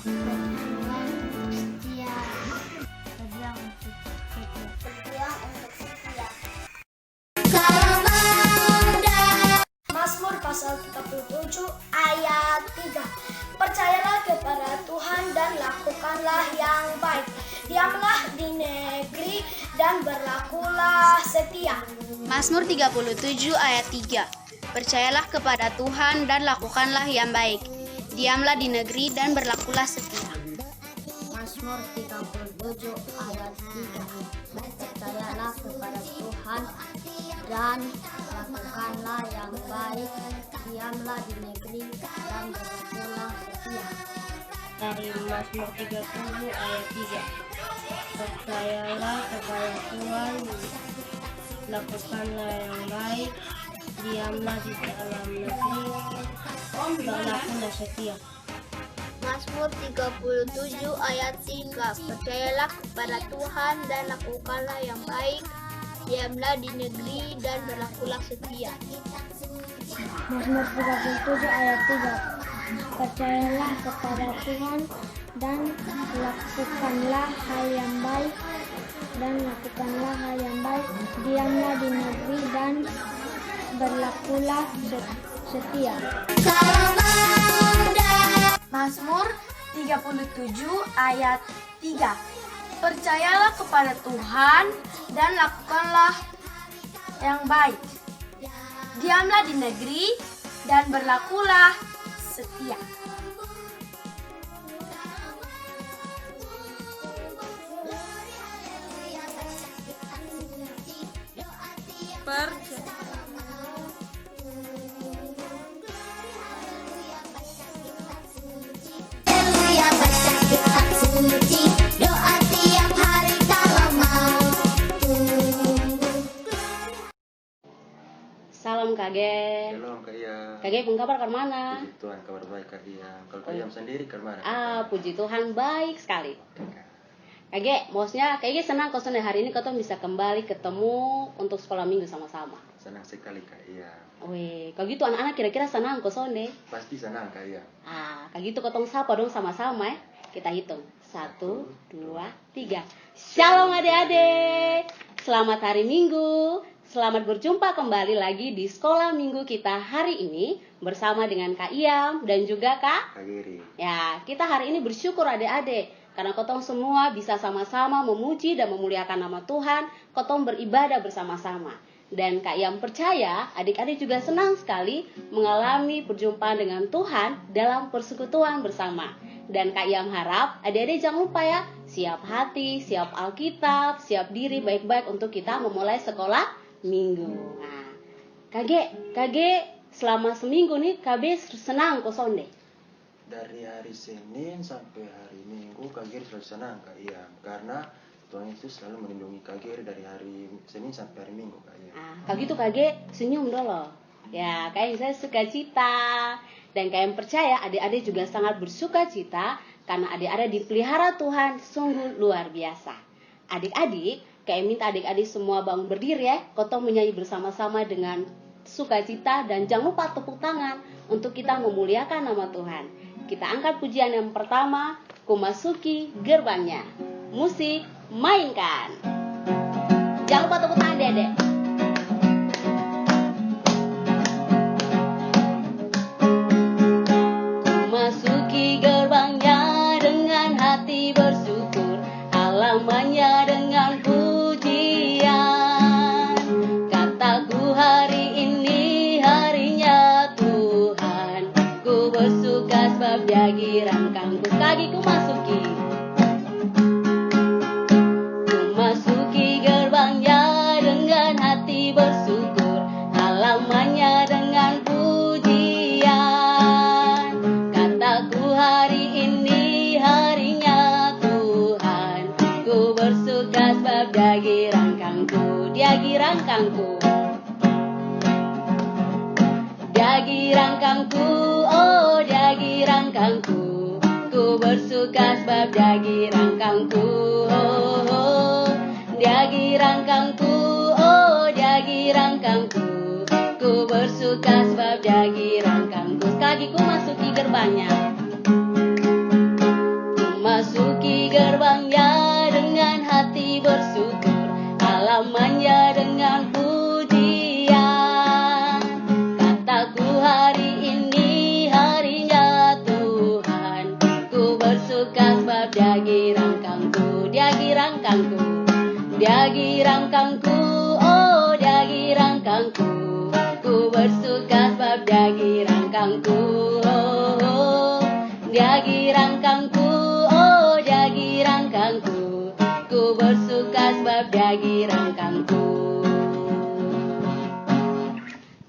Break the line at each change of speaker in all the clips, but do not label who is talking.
Berjuang untuk setia. Berjuang untuk setia. Berjuang untuk setia. Salam Pemuda. Mazmur pasal 37 ayat 3. Percayalah kepada Tuhan dan lakukanlah yang baik. Diamlah di negeri dan berlakulah setia.
Mazmur 37 ayat 3. Percayalah kepada Tuhan dan lakukanlah yang baik. Diamlah di negeri dan berlakulah setia.
Mazmur 37 ayat 3. Percayalah kepada Tuhan dan lakukanlah yang baik. Diamlah di negeri dan berlakulah setia.
Dari Mazmur 37 ayat 3. Percayalah kepada Tuhan, lakukanlah yang baik, diamlah di dalam negeri, berlakulah setia.
Mazmur 37 ayat 3. Percayalah kepada Tuhan dan lakukanlah yang baik. Diamlah di negeri dan berlakulah setia.
Mazmur 37 ayat 3. Percayalah kepada Tuhan dan lakukanlah hal yang baik. Diamlah di negeri dan berlakulah setia.
Mazmur 37 ayat 3. Percayalah kepada Tuhan dan lakukanlah yang baik. Diamlah di negeri dan berlakulah setia.
Doa tiap hari kalau mau.
Salam Kage.
Shalom Kak Iyam.
Kage pun kabar ke mana?
Puji Tuhan kabar baik Kak Iyam. Kalau Kak Iyam sendiri ke mana?
Puji Tuhan baik sekali.
Oke, Kak.
Kage, maksudnya Kage senang kok hari ini kita bisa kembali ketemu untuk sekolah minggu sama-sama.
Senang sekali Kak Iyam.
Wih, kalau gitu anak-anak kira-kira senang kok Sonde?
Pasti senang Kak Iyam.
Kayak gitu ketong sapa dong sama-sama ya. Kita hitung. 1, 2, 3. Shalom adik-adik. Selamat hari Minggu. Selamat berjumpa kembali lagi di sekolah minggu kita hari ini bersama dengan Kak Iyam dan juga Kak
Giri.
Ya, kita hari ini bersyukur adik-adik karena kotong semua bisa sama-sama memuji dan memuliakan nama Tuhan. Kotong beribadah bersama-sama. Dan Kak Iyam percaya adik-adik juga senang sekali mengalami perjumpaan dengan Tuhan dalam persekutuan bersama. Dan Kak Iyam harap adik-adik jangan lupa ya, siap hati, siap Alkitab, siap diri baik-baik untuk kita memulai sekolah minggu. Nah, Kage selama seminggu nih KB senang kok Sonde.
Dari hari Senin sampai hari Minggu Kak Giri selalu senang Kak Iyam. Karena Tuhan Yesus selalu melindungi Kak Giri dari hari Senin sampai hari Minggu Kak Iyam.
Kalau gitu Kage senyum dulu. Ya, kayak saya suka cita. Dan kalian percaya adik-adik juga sangat bersuka cita karena adik-adik dipelihara Tuhan sungguh luar biasa. Adik-adik, kayak minta adik-adik semua bangun berdiri ya. Kotong menyanyi bersama-sama dengan sukacita dan jangan lupa tepuk tangan untuk kita memuliakan nama Tuhan. Kita angkat pujian yang pertama, Ku Masuki Gerbangnya. Musik, mainkan. Jangan lupa tepuk tangan Dedek. Masuki gerbangnya dengan hati bersyukur, halamannya dengan pujian. Kataku hari ini harinya Tuhan, ku bersuka sebab Dia girangkanku. Kakiku masuki, ku masuki gerbangnya dengan hati bersyukur, halamannya dengan pujian. Kataku hari ini harinya Tuhan, ku bersuka sebab Dia girangkanku. Dia girangkanku, Dia girangkanku, oh Dia girangkanku. Ku bersuka sebab Dia girangkanku, oh, oh. Dia girangkanku, oh Dia girangkanku. Ku bersuka sebab Dia girangkanku. Kakiku masuki gerbangnya. dia girangkangku, dia girangkangku, dia girangkangku, oh dia girangkangku. Ku bersuka sebab dia girangkangku, oh dia girangkangku, oh dia girangkangku. Ku bersuka sebab dia girangkangku.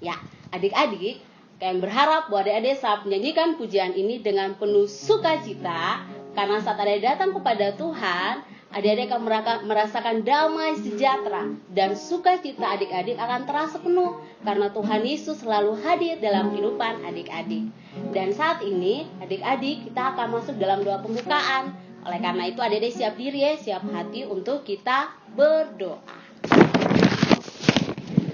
Ya, adik-adik, kami berharap bahwa adik-adik saat menyanyikan pujian ini dengan penuh sukacita, karena saat adik datang kepada Tuhan, adik-adik akan merasakan damai sejahtera dan sukacita adik-adik akan terasa penuh karena Tuhan Yesus selalu hadir dalam kehidupan adik-adik. Dan saat ini adik-adik kita akan masuk dalam doa pembukaan. Oleh karena itu adik-adik siap diri ya, siap hati untuk kita berdoa.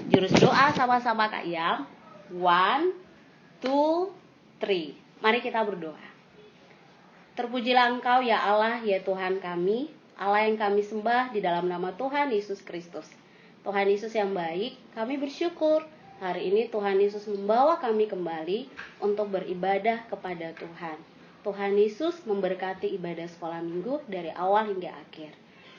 Jurus doa sama-sama Kak Yam. 1, 2, 3. Mari kita berdoa. Terpujilah Engkau ya Allah, ya Tuhan kami, Allah yang kami sembah di dalam nama Tuhan Yesus Kristus. Tuhan Yesus yang baik, kami bersyukur hari ini Tuhan Yesus membawa kami kembali untuk beribadah kepada Tuhan. Tuhan Yesus memberkati ibadah sekolah minggu dari awal hingga akhir.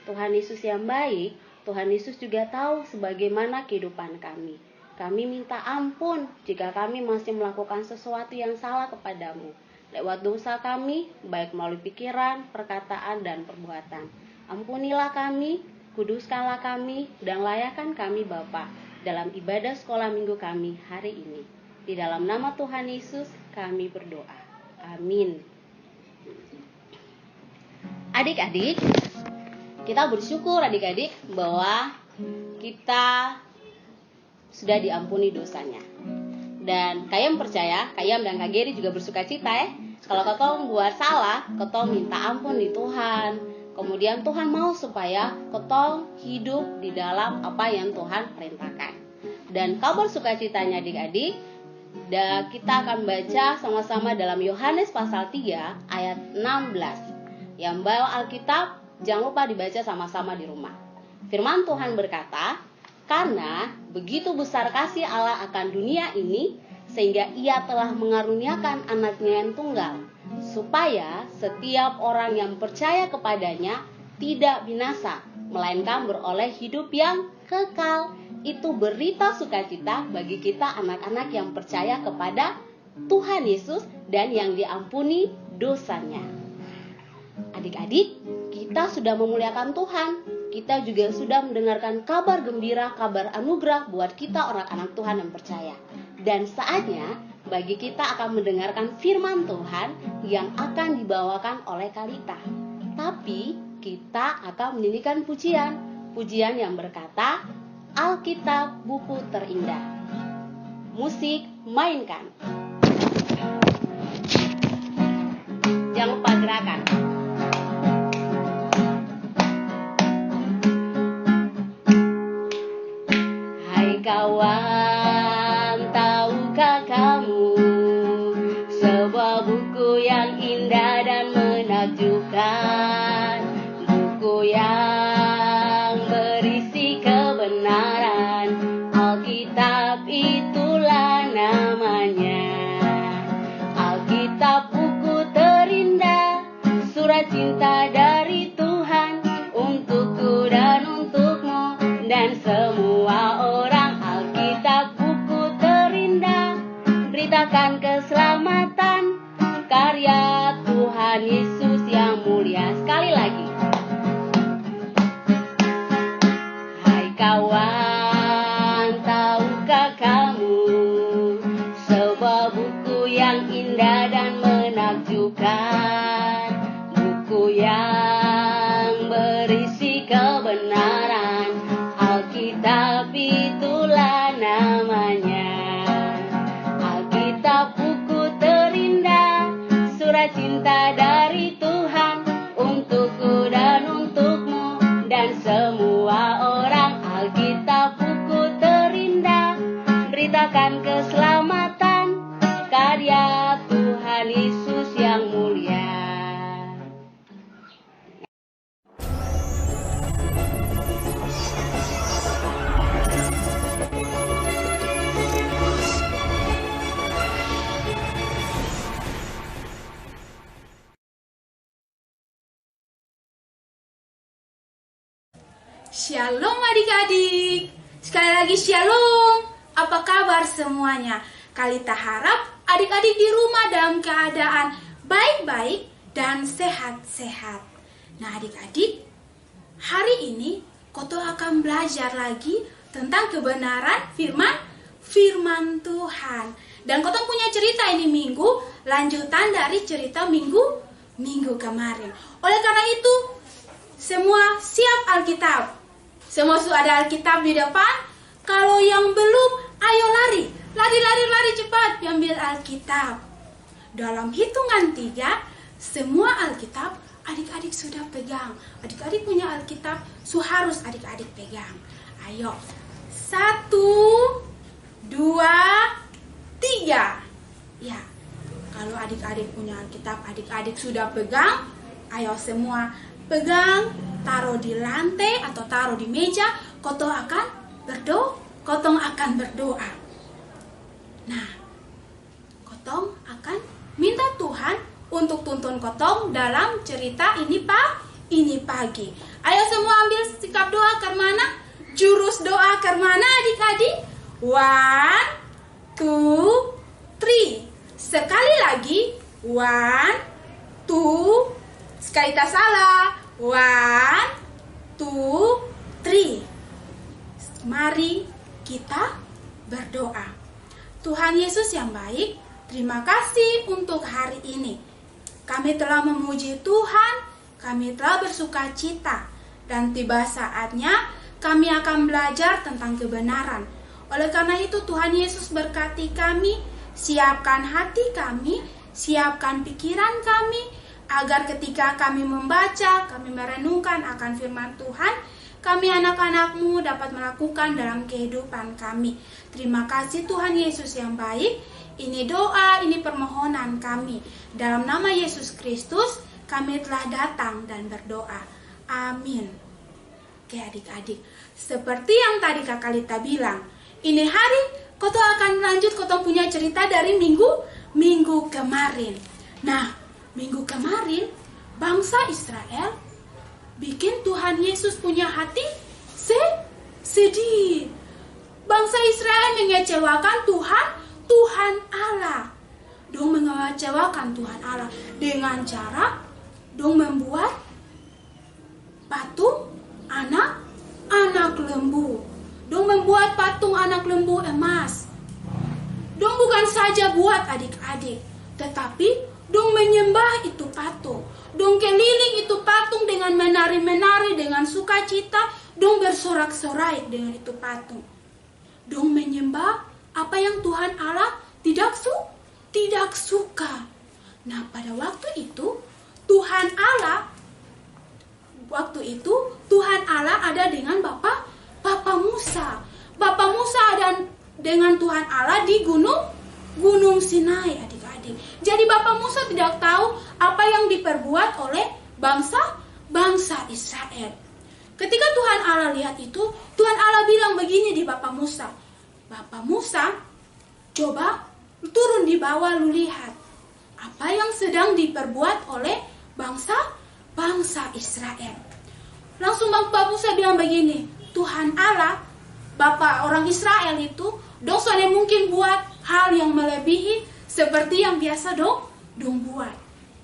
Tuhan Yesus yang baik, Tuhan Yesus juga tahu sebagaimana kehidupan kami. Kami minta ampun jika kami masih melakukan sesuatu yang salah kepadamu lewat dosa kami, baik melalui pikiran, perkataan, dan perbuatan. Ampunilah kami, kuduskanlah kami, dan layakkan kami Bapa dalam ibadah sekolah minggu kami hari ini. Di dalam nama Tuhan Yesus kami berdoa. Amin. Adik-adik, kita bersyukur adik-adik bahwa kita sudah diampuni dosanya. Dan Kayam percaya, Kayam dan Kak Geri juga bersuka cita ya. Kalau Kotong buat salah, Kotong minta ampun di Tuhan. Kemudian Tuhan mau supaya Kotong hidup di dalam apa yang Tuhan perintahkan. Dan kabar sukacitanya adik-adik, dan kita akan baca sama-sama dalam Yohanes pasal 3 ayat 16. Yang bawa Alkitab, jangan lupa dibaca sama-sama di rumah. Firman Tuhan berkata, karena begitu besar kasih Allah akan dunia ini, sehingga ia telah mengaruniakan anaknya yang tunggal, supaya setiap orang yang percaya kepadanya tidak binasa, melainkan beroleh hidup yang kekal. Itu berita sukacita bagi kita anak-anak yang percaya kepada Tuhan Yesus dan yang diampuni dosanya. Adik-adik, kita sudah memuliakan Tuhan. Kita juga sudah mendengarkan kabar gembira, kabar anugerah buat kita orang-anak Tuhan yang percaya. Dan saatnya bagi kita akan mendengarkan firman Tuhan yang akan dibawakan oleh Kalita. Tapi kita akan menyanyikan pujian yang berkata, Alkitab buku terindah. Musik mainkan. Jangan lupa gerakan. Kawan, tahukah kamu sebuah buku yang indah dan menakjubkan, buku yang berisi kebenaran, Alkitab itulah namanya. Alkitab buku terindah, surat cinta dari Tuhan untukku dan untukmu dan semua orang. Beritakan keselamatan karya Tuhan Yesus yang mulia. Sekali lagi. Hai kawan, tahukah kamu sebuah buku yang indah dan menakjubkan, buku yang berisi kebenaran, Alkitab itulah namanya. Buku terindah, surat cinta dari Tuhan untukku dan untukmu dan semua orang. Alkitab buku terindah, beritakan keselamatan karya Tuhan Yesus yang mulia.
Shalom adik-adik. Sekali lagi shalom. Apa kabar semuanya? Kalita harap adik-adik di rumah dalam keadaan baik-baik dan sehat-sehat. Nah adik-adik, hari ini Koto akan belajar lagi tentang kebenaran firman Tuhan. Dan Koto punya cerita ini minggu, lanjutan dari cerita minggu kemarin. Oleh karena itu, semua siap Alkitab. Semua sudah ada Alkitab di depan. Kalau yang belum, ayo lari cepat ambil Alkitab. Dalam hitungan 3, semua Alkitab adik-adik sudah pegang. Adik-adik punya Alkitab, harus adik-adik pegang. Ayo, 1, 2, 3. Ya, kalau adik-adik punya Alkitab, adik-adik sudah pegang. Ayo semua pegang, taruh di lantai atau taruh di meja. Kotong akan berdoa. Nah, Kotong akan minta Tuhan untuk tuntun Kotong dalam cerita ini pagi. Ayo semua ambil sikap doa ke mana? Jurus doa ke mana adik-adik? 1, 2, 3. Sekali lagi. 1, 2. Sekali tak salah. 1, 2, 3. Mari kita berdoa. Tuhan Yesus yang baik, terima kasih untuk hari ini. Kami telah memuji Tuhan, kami telah bersuka cita, dan tiba saatnya kami akan belajar tentang kebenaran. Oleh karena itu Tuhan Yesus berkati kami, siapkan hati kami, siapkan pikiran kami, agar ketika kami membaca, kami merenungkan akan firman Tuhan, kami anak-anak-Mu dapat melakukan dalam kehidupan kami. Terima kasih Tuhan Yesus yang baik. Ini doa, ini permohonan kami. Dalam nama Yesus Kristus, kami telah datang dan berdoa. Amin. Oke adik-adik, seperti yang tadi Kakak Lita bilang, ini hari Koto akan lanjut, Koto punya cerita dari minggu kemarin. Nah, minggu kemarin, bangsa Israel bikin Tuhan Yesus punya hati sedih. Bangsa Israel mengecewakan Tuhan Allah. Dong mengecewakan Tuhan Allah dengan cara dong membuat patung anak lembu. Dong membuat patung anak lembu emas. Dong bukan saja buat adik-adik, tetapi dong menyembah itu patung. Dong keliling itu patung dengan menari-menari, dengan sukacita. Dong bersorak-sorai dengan itu patung. Dong menyembah apa yang Tuhan Allah tidak suka. Nah, pada waktu itu Tuhan Allah ada dengan Bapak Musa. Bapak Musa ada dengan Tuhan Allah di Gunung Sinai, adik-adik. Jadi Bapak Musa tidak tahu apa yang diperbuat oleh bangsa Israel. Ketika Tuhan Allah lihat itu, Tuhan Allah bilang begini di Bapak Musa. Bapak Musa, coba turun di bawah, lu lihat apa yang sedang diperbuat oleh bangsa Israel. Langsung Bapak Musa bilang begini, Tuhan Allah, Bapak orang Israel itu, dong soalnya mungkin buat hal yang melebihi seperti yang biasa dong buat.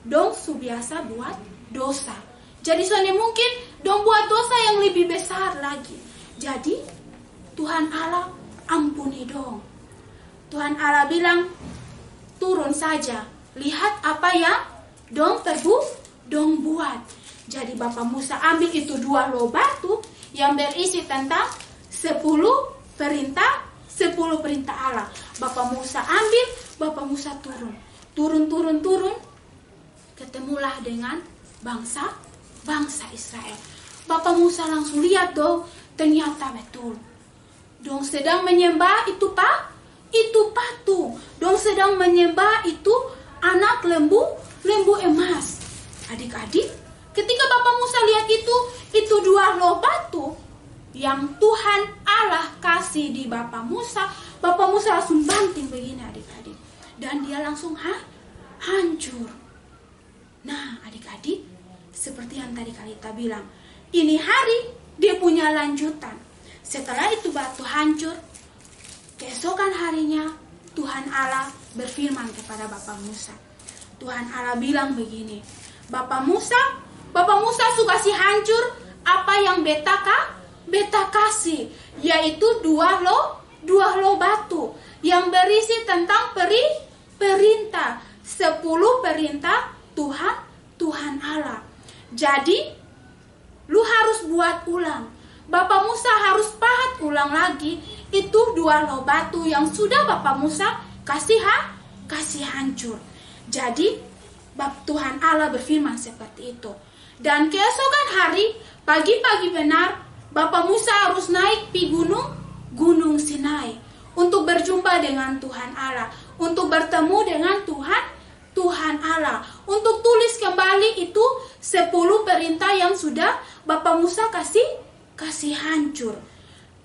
Dong biasa buat dosa. Jadi soalnya mungkin dong buat dosa yang lebih besar lagi. Jadi Tuhan Allah ampuni dong. Tuhan Allah bilang, turun saja, lihat apa yang dong buat. Jadi Bapak Musa ambil itu 2 loh batu yang berisi tentang 10 perintah Allah. Bapak Musa ambil, Bapak Musa turun. Ketemulah dengan bangsa Israel. Bapak Musa langsung lihat dong, ternyata betul. Dong sedang menyembah itu patung. Dong sedang menyembah itu anak lembu emas. Adik-adik, ketika Bapak Musa lihat itu 2 loh batu yang Tuhan Allah kasih di Bapak Musa langsung banting begini adik-adik. Dan dia langsung hancur. Nah adik-adik, seperti yang tadi Kalita bilang, ini hari dia punya lanjutan. Setelah itu batu hancur, keesokan harinya Tuhan Allah berfirman kepada Bapak Musa. Tuhan Allah bilang begini, Bapak Musa suka si hancur apa yang beta kasih, yaitu dua loh batu yang berisi tentang perintah, 10 perintah Tuhan Allah. Jadi lu harus buat ulang. Bapak Musa harus pahat ulang lagi itu 2 loh batu yang sudah Bapak Musa kasih hancur. Jadi Tuhan Allah berfirman seperti itu. Dan keesokan hari, pagi-pagi benar, Bapak Musa harus naik di gunung Sinai untuk berjumpa dengan Tuhan Allah, untuk bertemu dengan Tuhan Allah, untuk tulis kembali itu 10 perintah yang sudah Bapak Musa kasih hancur.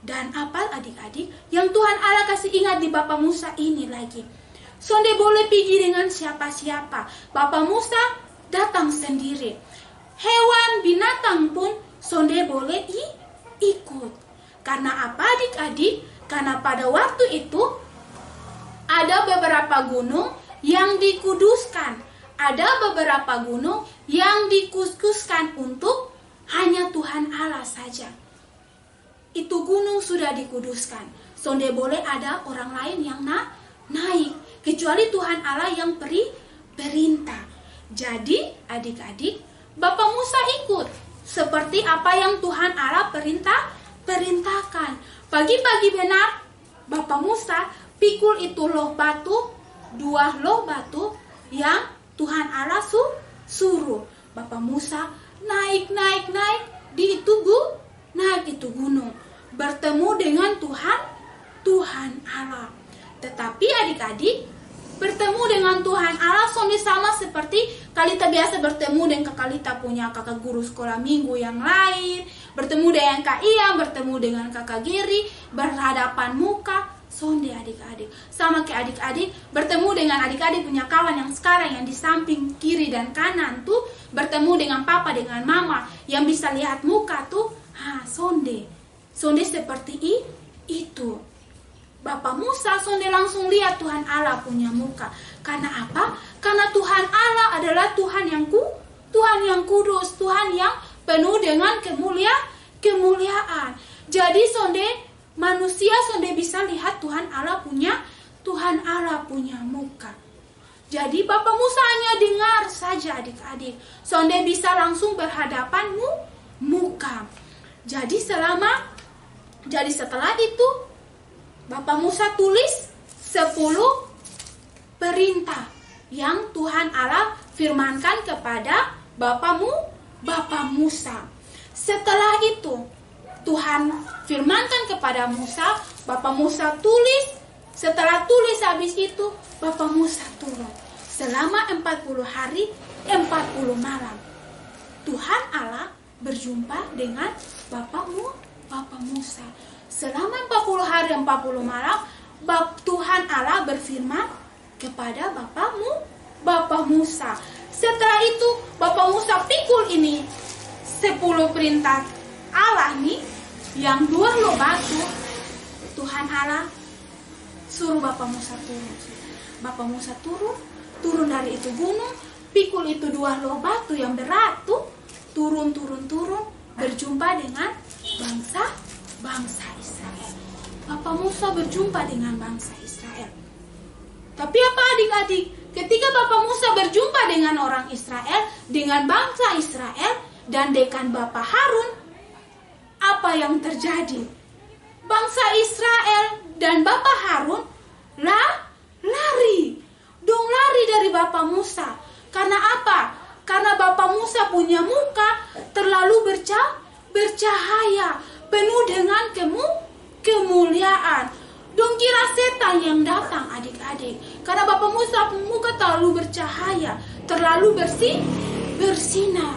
Dan apa adik-adik yang Tuhan Allah kasih ingat di Bapak Musa ini lagi? Sonde boleh pergi dengan siapa-siapa. Bapak Musa datang sendiri. Hewan binatang pun sonde boleh ikut. Karena apa adik-adik? Karena pada waktu itu ada beberapa gunung yang dikuduskan. Ada beberapa gunung yang dikhususkan untuk hanya Tuhan Allah saja. Itu gunung sudah dikuduskan. Sonde boleh ada orang lain yang naik. Kecuali Tuhan Allah yang perintah. Jadi adik-adik, Bapak Musa ikut. Seperti apa yang Tuhan Allah perintahkan. Pagi-pagi benar, Bapak Musa pikul itu loh batu, 2 loh batu yang Tuhan Allah suruh. Bapak Musa naik di itu gunung, bertemu dengan Tuhan Allah. Tetapi adik-adik, bertemu dengan Tuhan Allah sonde sama seperti Kalita biasa bertemu dengan Kalita punya kakak guru sekolah minggu yang lain, bertemu dengan Kak Iya, bertemu dengan kakak Giri, berhadapan muka, sonde adik-adik. Sama kayak adik-adik, bertemu dengan adik-adik punya kawan yang sekarang yang di samping kiri dan kanan tuh, bertemu dengan papa, dengan mama, yang bisa lihat muka tuh, sonde seperti itu. Bapak Musa sonde langsung lihat Tuhan Allah punya muka. Karena apa? Karena Tuhan Allah adalah Tuhan yang kudus, Tuhan yang penuh dengan kemuliaan. Jadi manusia sonde bisa lihat Tuhan Allah punya muka. Jadi Bapak Musa hanya dengar saja adik-adik. Sonde bisa langsung berhadapan muka. Jadi setelah itu Bapak Musa tulis 10 perintah yang Tuhan Allah firmankan kepada Bapak Musa. Setelah itu Tuhan firmankan kepada Musa, Bapak Musa tulis. Setelah tulis habis itu Bapak Musa turun. Selama 40 hari, 40 malam. Tuhan Allah berjumpa dengan Bapak Musa. Selama 40 hari 40 malam, Tuhan Allah berfirman kepada Bapak Musa. Setelah itu Bapak Musa pikul ini 10 perintah Allah nih, yang 2 loh batu. Tuhan Allah suruh Bapak Musa turun. Bapak Musa turun dari itu gunung, pikul itu 2 loh batu yang berat tuh, turun, berjumpa dengan bangsa Israel. Bapak Musa berjumpa dengan bangsa Israel. Tapi apa adik-adik? Ketika Bapak Musa berjumpa dengan orang Israel, dengan bangsa Israel, dan dengan Bapak Harun, apa yang terjadi? Bangsa Israel dan Bapak Harun lari dari Bapak Musa. Karena apa? Karena Bapak Musa punya muka terlalu bercahaya, penuh dengan kemuliaan. Dong kira setan yang datang adik-adik. Karena Bapak Musa muka terlalu bercahaya, terlalu bersinar.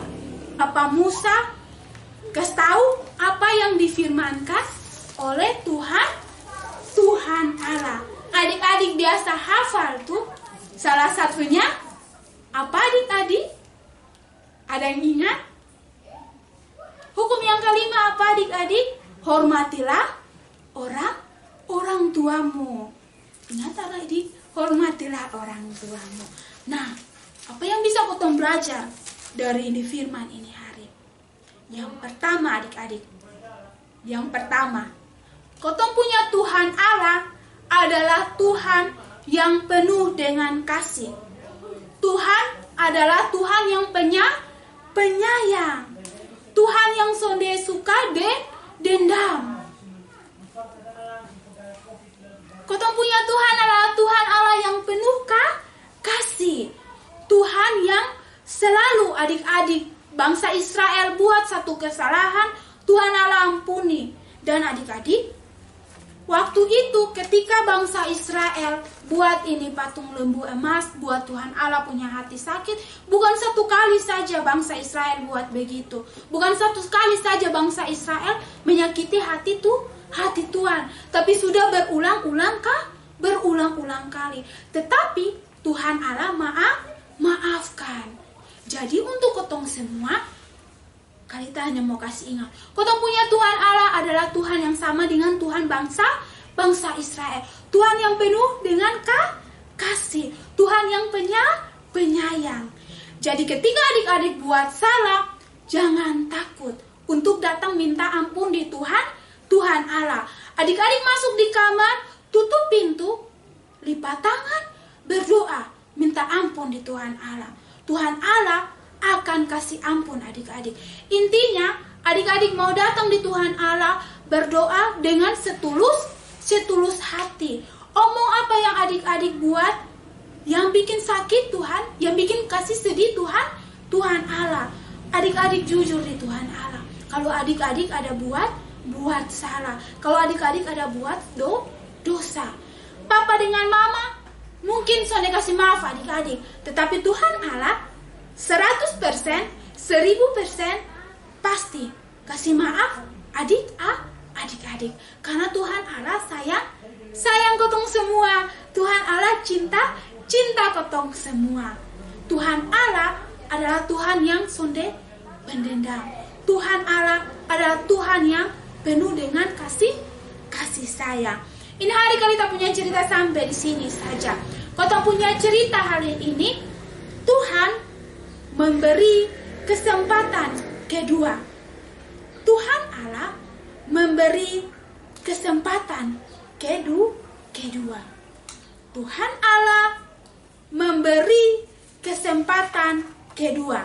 Bapak Musa kasih tahu apa yang difirmankan oleh Tuhan Allah. Adik-adik biasa hafal tuh. Salah satunya apa adik-adik? Ada yang ingat? Hukum yang kelima apa adik-adik? Hormatilah orang tuamu. Ingat adik, hormatilah orang tuamu. Nah, apa yang bisa kotong belajar dari ini firman ini hari? Yang pertama adik-adik, kotong punya Tuhan Allah adalah Tuhan yang penuh dengan kasih. Tuhan adalah Tuhan yang penyayang. Tuhan yang sonde suka dendam. Kotong punya Tuhan adalah Tuhan Allah yang penuh kasih. Tuhan yang selalu adik-adik bangsa Israel buat satu kesalahan, Tuhan Allah ampuni. Dan adik-adik, waktu itu ketika bangsa Israel buat ini patung lembu emas, buat Tuhan Allah punya hati sakit, bukan satu kali saja bangsa Israel buat begitu. Bukan satu kali saja bangsa Israel menyakiti hati Tuhan, tapi sudah berulang-ulang kali. Tetapi Tuhan Allah maafkan. Jadi untuk kotong semua, kita hanya mau kasih ingat, kotong punya Tuhan Allah adalah Tuhan yang sama dengan Tuhan bangsa Israel. Tuhan yang penuh dengan kasih, Tuhan yang penyayang. Jadi ketika adik-adik buat salah, jangan takut untuk datang minta ampun di Tuhan Allah. Adik-adik masuk di kamar, tutup pintu, lipat tangan, berdoa, minta ampun di Tuhan Allah. Tuhan Allah akan kasih ampun adik-adik. Intinya, adik-adik mau datang di Tuhan Allah, berdoa dengan setulus hati. Omong apa yang adik-adik buat, yang bikin sakit Tuhan, yang bikin kasih sedih Tuhan Allah. Adik-adik jujur di Tuhan Allah. Kalau adik-adik ada buat salah, kalau adik-adik ada buat dosa, papa dengan mama mungkin soalnya kasih maaf adik-adik, tetapi Tuhan Allah 100%, 1000% pasti kasih maaf adik-adik, karena Tuhan Allah sayang kotong semua. Tuhan Allah cinta kotong semua. Tuhan Allah adalah Tuhan yang sonde pendendam. Tuhan Allah adalah Tuhan yang penuh dengan kasih sayang. Ini hari kita punya cerita sampai di sini saja. Kotong punya cerita hari ini, Tuhan memberi kesempatan kedua. Tuhan Allah memberi kesempatan kedua. Tuhan Allah memberi kesempatan kedua.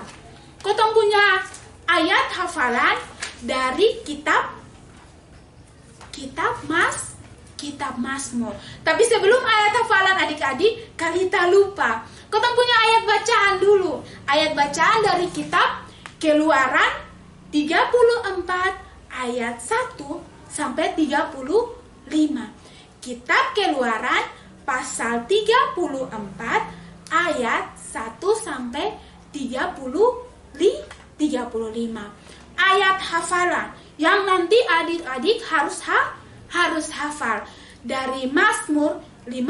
Kotong punya ayat hafalan dari kitab Mazmur. Tapi sebelum ayat hafalan adik-adik, kita lupa. Kotong punya ayat bacaan dulu. Ayat bacaan dari kitab Keluaran 34 ayat 1 sampai 35. Kitab Keluaran pasal 34 ayat 1 sampai 35. Ayat hafalan yang nanti adik-adik harus hafal dari Mazmur 51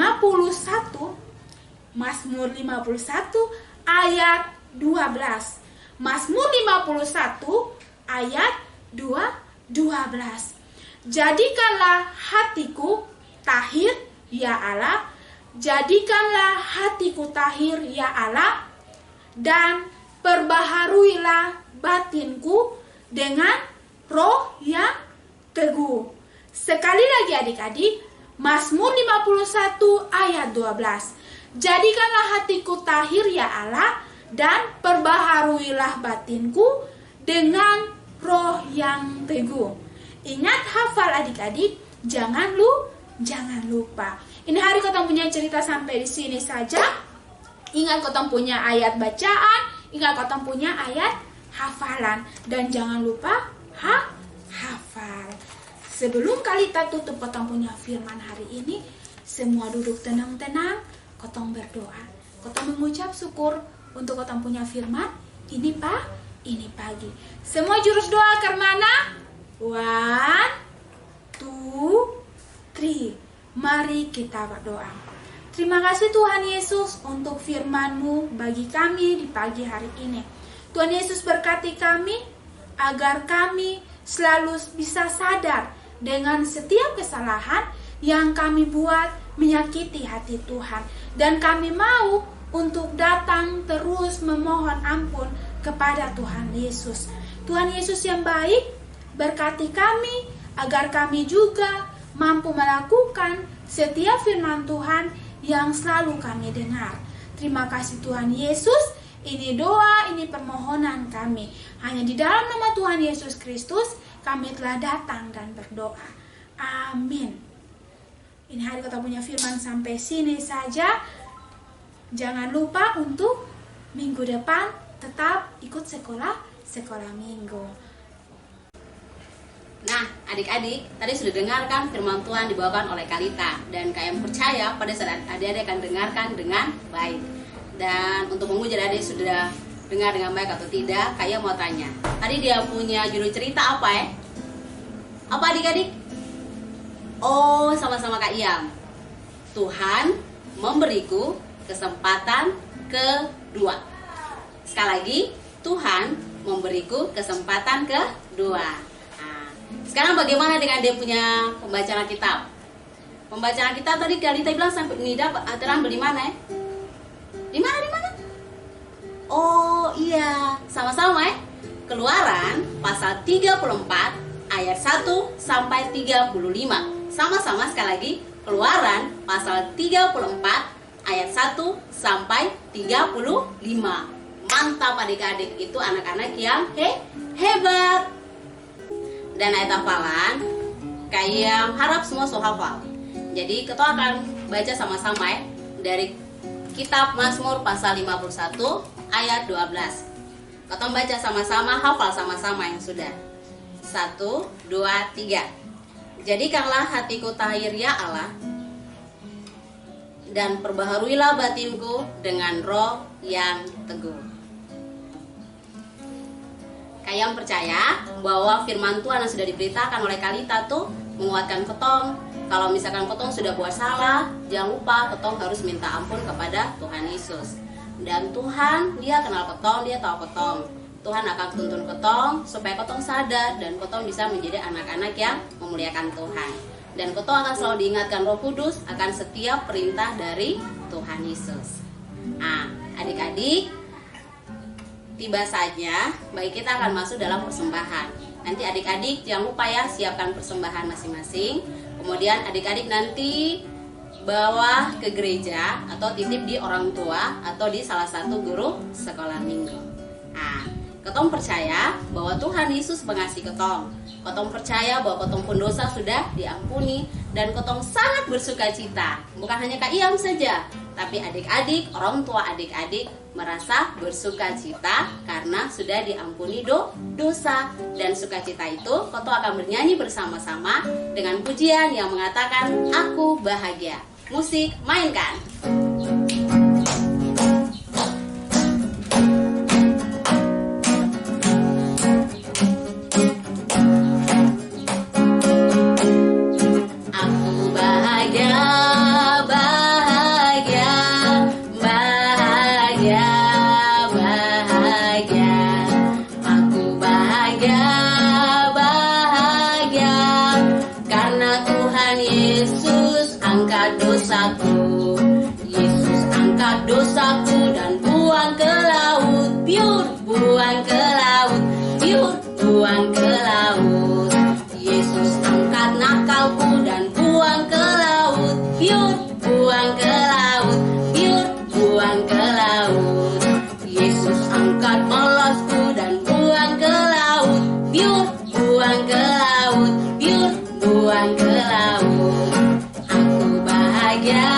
ayat 12. Mazmur 51 ayat 12. Jadikanlah hatiku tahir ya Allah, jadikanlah hatiku tahir ya Allah, dan perbaharuilah batinku dengan roh yang teguh. Sekali lagi adik-adik, Mazmur 51 ayat 12. Jadikanlah hatiku tahir ya Allah, dan perbaharuilah batinku dengan roh yang teguh. Ingat hafal adik-adik, jangan lupa. Ini hari kotong punya cerita sampai di sini saja. Ingat kotong punya ayat bacaan, ingat kotong punya ayat hafalan, dan jangan lupa hafal. Sebelum kita tutup kotong punya firman hari ini, semua duduk tenang-tenang, kotong berdoa. Kotong mengucap syukur untuk kotong punya firman ini pagi. Semua jurus doa ke mana? 1, 2, 3. Mari kita berdoa. Terima kasih Tuhan Yesus untuk firman-Mu bagi kami di pagi hari ini. Tuhan Yesus berkati kami, agar kami selalu bisa sadar dengan setiap kesalahan yang kami buat menyakiti hati Tuhan. Dan kami mau untuk datang terus memohon ampun kepada Tuhan Yesus. Tuhan Yesus yang baik, berkati kami agar kami juga mampu melakukan setiap firman Tuhan yang selalu kami dengar. Terima kasih Tuhan Yesus. Ini doa, ini permohonan kami. Hanya di dalam nama Tuhan Yesus Kristus kami telah datang dan berdoa. Amin. Ini hari kita punya firman sampai sini saja. Jangan lupa untuk minggu depan tetap ikut sekolah minggu.
Nah, adik-adik, tadi sudah dengarkan firman Tuhan dibawakan oleh Kalita. Dan kalian percaya pada saat adik-adik akan dengarkan dengan baik. Dan untuk menguji adik sudah dengar dengan baik atau tidak, kalian mau tanya. Tadi dia punya judul cerita apa ya? Apa adik-adik? Oh, sama-sama Kak Iam. Tuhan memberiku kesempatan kedua. Sekali lagi, Tuhan memberiku kesempatan kedua. Nah, sekarang bagaimana dengan dia punya pembacaan kitab? Pembacaan kitab tadi Kalita bilang sampai Nida terambil di mana ya? Di mana? Oh iya, sama-sama ya. Keluaran pasal 34 ayat 1 sampai 35. Sama-sama sekali lagi. Keluaran pasal 34 ayat 1 sampai 35. Mantap adik-adik, itu anak-anak yang hebat. Dan ayat hafalan kayak harap semua hafal. Jadi kita akan baca sama-sama ya dari kitab Mazmur pasal 51 ayat 12. Kita baca sama-sama, hafal sama-sama yang sudah. 1, 2, 3. Jadikanlah hatiku tahir ya Allah, dan perbaharuilah batinku dengan roh yang teguh. Kalian percaya bahwa firman Tuhan yang sudah diberitakan oleh Kalita tuh menguatkan ketong. Kalau misalkan ketong sudah buat salah, jangan lupa ketong harus minta ampun kepada Tuhan Yesus. Dan Tuhan, dia kenal ketong, dia tahu ketong. Tuhan akan tuntun ketong supaya ketong sadar dan ketong bisa menjadi anak-anak yang memuliakan Tuhan. Dan ketong akan selalu diingatkan Roh Kudus akan setiap perintah dari Tuhan Yesus. Nah, adik-adik, tiba saja baik kita akan masuk dalam persembahan. Nanti adik-adik jangan lupa ya, siapkan persembahan masing-masing. Kemudian adik-adik nanti bawa ke gereja atau titip di orang tua atau di salah satu guru sekolah minggu. Nah, ketong percaya bahwa Tuhan Yesus mengasihi ketong. Ketong percaya bahwa ketong pun dosa sudah diampuni dan ketong sangat bersuka cita. Bukan hanya Kak Iam saja, tapi adik-adik, orang tua adik-adik merasa bersuka cita karena sudah diampuni dosa. Dan sukacita itu ketong akan bernyanyi bersama-sama dengan pujian yang mengatakan aku bahagia. Musik mainkan. Dosaku dan buang ke laut, biur, buang ke laut, biur, buang ke laut. Yesus angkat nakalku dan buang ke laut, biur, buang ke laut, biur, buang ke laut. Yesus angkat malasku dan buang ke laut, biur, buang ke laut, biur, buang ke laut. Aku bahagia.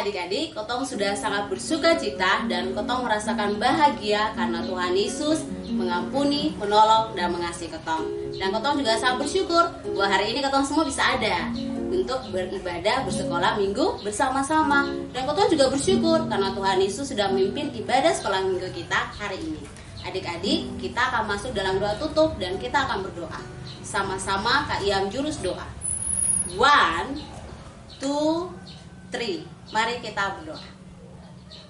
Adik-adik, ketong sudah sangat bersuka cita dan ketong merasakan bahagia karena Tuhan Yesus mengampuni, menolong, dan mengasihi ketong. Dan ketong juga sangat bersyukur bahwa hari ini ketong semua bisa ada untuk beribadah bersekolah minggu bersama-sama. Dan ketong juga bersyukur karena Tuhan Yesus sudah memimpin ibadah sekolah minggu kita hari ini. Adik-adik, kita akan masuk dalam doa tutup dan kita akan berdoa. Sama-sama Kak Iam jurus doa. 1, 2, 3. Mari kita berdoa.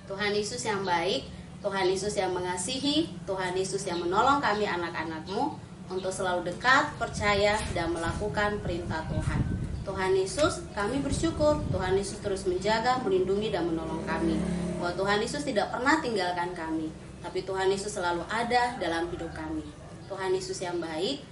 Tuhan Yesus yang baik, Tuhan Yesus yang mengasihi, Tuhan Yesus yang menolong kami anak-anak-Mu untuk selalu dekat, percaya, dan melakukan perintah Tuhan. Tuhan Yesus, kami bersyukur Tuhan Yesus terus menjaga, melindungi, dan menolong kami. Bahwa Tuhan Yesus tidak pernah tinggalkan kami, tapi Tuhan Yesus selalu ada dalam hidup kami. Tuhan Yesus yang baik,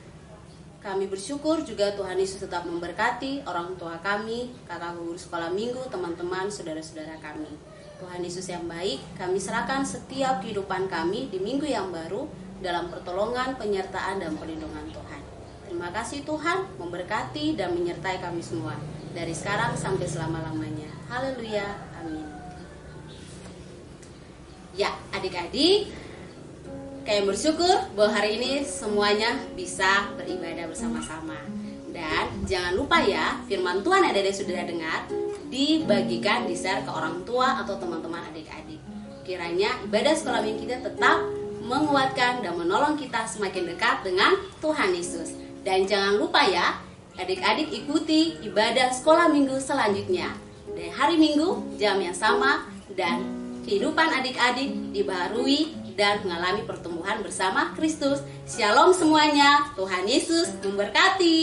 kami bersyukur juga Tuhan Yesus tetap memberkati orang tua kami, kakak guru sekolah minggu, teman-teman, saudara-saudara kami. Tuhan Yesus yang baik, kami serahkan setiap kehidupan kami di minggu yang baru dalam pertolongan, penyertaan, dan perlindungan Tuhan. Terima kasih Tuhan, memberkati dan menyertai kami semua dari sekarang sampai selama-lamanya. Haleluya, amin. Ya, adik-adik, kami bersyukur bahwa hari ini semuanya bisa beribadah bersama-sama. Dan jangan lupa ya, firman Tuhan yang ada sudah dengar dibagikan, di-share ke orang tua atau teman-teman adik-adik. Kiranya ibadah sekolah minggu kita tetap menguatkan dan menolong kita semakin dekat dengan Tuhan Yesus. Dan jangan lupa ya, adik-adik ikuti ibadah sekolah minggu selanjutnya. Dari hari Minggu, jam yang sama, dan kehidupan adik-adik dibaharui dan mengalami pertumbuhan bersama Kristus. Shalom semuanya, Tuhan Yesus memberkati.